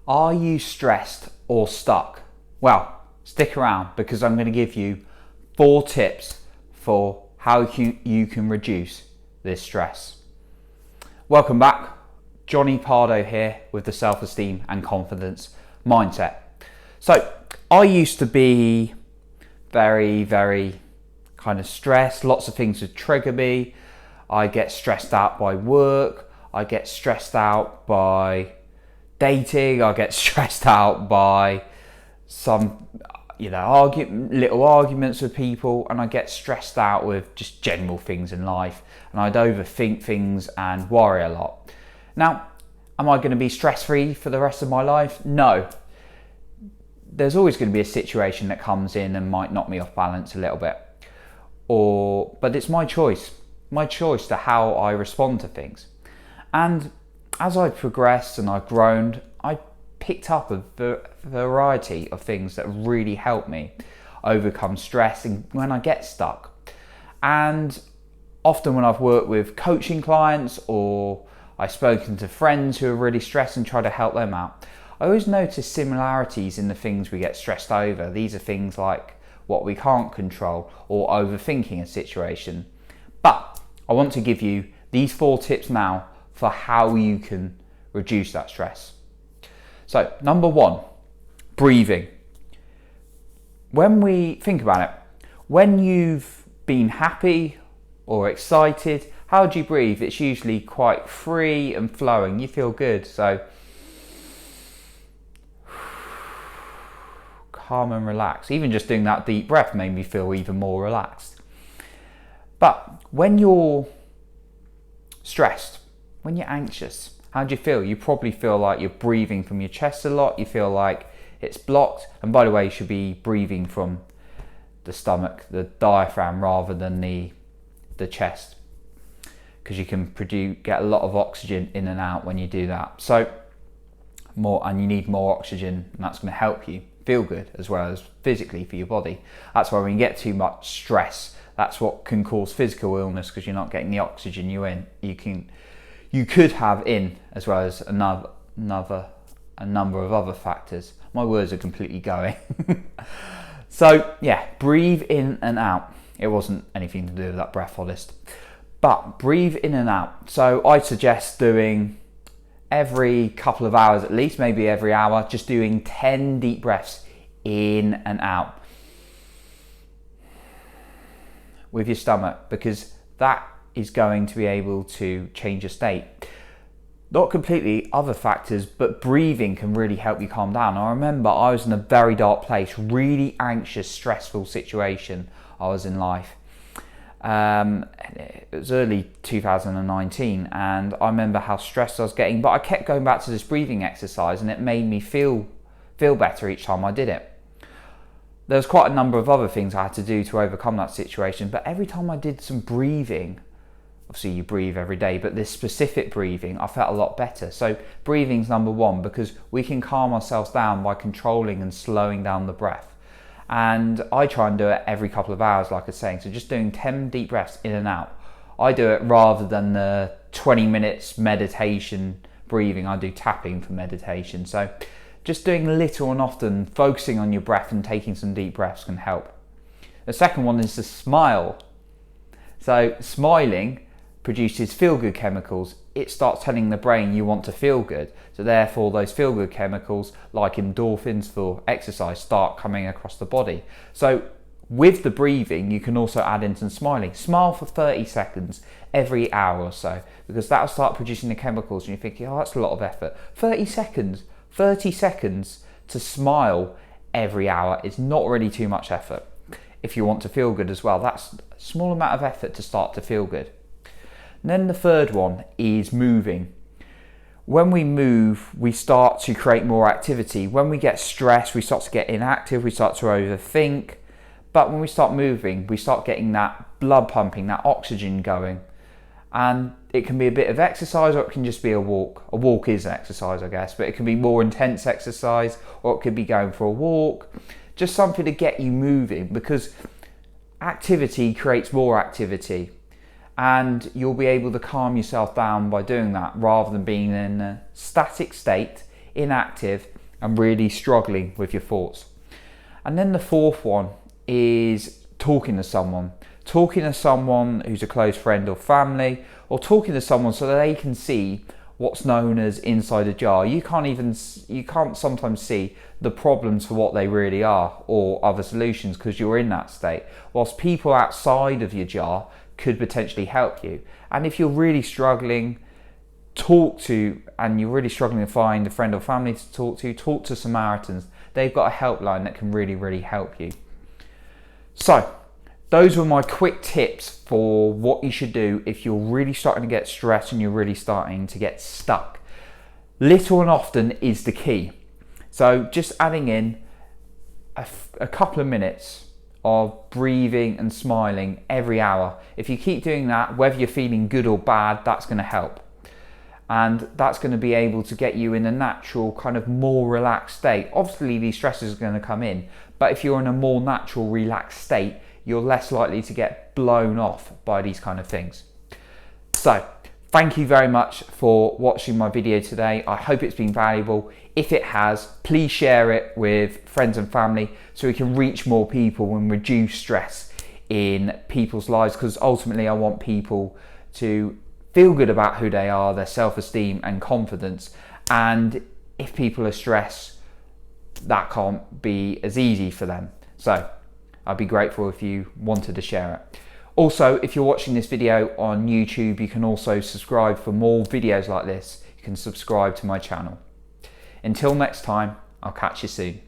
Are you stressed or stuck? Well, stick around because I'm going to give you 4 tips for how you can reduce this stress. Welcome back. Johnny Pardo here with the Self-Esteem and Confidence Mindset. So, I used to be very kind of stressed. Lots of things would trigger me. I get stressed out by work. I get stressed out by dating. I get stressed out by some, little arguments with people, and I get stressed out with just general things in life, and I'd overthink things and worry a lot. Now, am I going to be stress-free for the rest of my life? No. There's always going to be a situation that comes in and might knock me off balance a little bit, but it's my choice to how I respond to things. And as I progressed and I've grown, I picked up a variety of things that really help me overcome stress and when I get stuck. And often when I've worked with coaching clients or I've spoken to friends who are really stressed and try to help them out, I always notice similarities in the things we get stressed over. These are things like what we can't control or overthinking a situation. But I want to give you these 4 tips now for how you can reduce that stress. So, number 1, breathing. When we think about it, when you've been happy or excited, how do you breathe? It's usually quite free and flowing. You feel good. So, calm and relax. Even just doing that deep breath made me feel even more relaxed. But when you're stressed, when you're anxious, how do you feel? You probably feel like you're breathing from your chest a lot. You feel like it's blocked. And by the way, you should be breathing from the stomach, the diaphragm, rather than the chest, because you can get a lot of oxygen in and out when you do that. So and you need more oxygen, and that's going to help you feel good as well as physically for your body. That's why when you get too much stress, that's what can cause physical illness, because you're not getting the oxygen you could have in, as well as a number of other factors. My words are completely going. So yeah, breathe in and out. It wasn't anything to do with that breath, honest. But breathe in and out. So I suggest doing every couple of hours at least, maybe every hour, just doing 10 deep breaths in and out with your stomach, because that is going to be able to change your state. Not completely other factors, but breathing can really help you calm down. I remember I was in a very dark place, really anxious, stressful situation I was in life. It was early 2019, and I remember how stressed I was getting, but I kept going back to this breathing exercise, and it made me feel better each time I did it. There was quite a number of other things I had to do to overcome that situation, but every time I did some breathing, obviously you breathe every day, but this specific breathing, I felt a lot better. So breathing's number 1, because we can calm ourselves down by controlling and slowing down the breath. And I try and do it every couple of hours, like I was saying. So just doing 10 deep breaths in and out. I do it rather than the 20 minutes meditation breathing. I do tapping for meditation. So just doing little and often, focusing on your breath and taking some deep breaths can help. The second one is to smile. So smiling produces feel-good chemicals. It starts telling the brain you want to feel good. So therefore those feel-good chemicals, like endorphins for exercise, start coming across the body. So with the breathing, you can also add in some smiling. Smile for 30 seconds every hour or so, because that'll start producing the chemicals, and you're thinking, oh, that's a lot of effort. 30 seconds to smile every hour is not really too much effort. If you want to feel good as well, that's a small amount of effort to start to feel good. And then the third one is moving. When we move, we start to create more activity. When we get stressed, we start to get inactive, we start to overthink. But when we start moving, we start getting that blood pumping, that oxygen going. And it can be a bit of exercise, or it can just be a walk. A walk is an exercise, I guess, but it can be more intense exercise, or it could be going for a walk. Just something to get you moving, because activity creates more activity. And you'll be able to calm yourself down by doing that, rather than being in a static state, inactive, and really struggling with your thoughts. And then the fourth one is talking to someone. Talking to someone who's a close friend or family, or talking to someone so that they can see what's known as inside a jar. You can't sometimes see the problems for what they really are, or other solutions, because you're in that state, whilst people outside of your jar could potentially help you. And if you're really struggling, and you're really struggling to find a friend or family to talk to Samaritans. They've got a helpline that can really, really help you. So those were my quick tips for what you should do if you're really starting to get stressed and you're really starting to get stuck. Little and often is the key. So just adding in a couple of minutes of breathing and smiling every hour. If you keep doing that, whether you're feeling good or bad, that's going to help. And that's going to be able to get you in a natural, kind of more relaxed state. Obviously, these stresses are going to come in, but if you're in a more natural, relaxed state, you're less likely to get blown off by these kind of things. So, thank you very much for watching my video today. I hope it's been valuable. If it has, please share it with friends and family so we can reach more people and reduce stress in people's lives, because ultimately I want people to feel good about who they are, their self-esteem and confidence. And if people are stressed, that can't be as easy for them. So I'd be grateful if you wanted to share it. Also, if you're watching this video on YouTube, you can also subscribe for more videos like this. You can subscribe to my channel. Until next time, I'll catch you soon.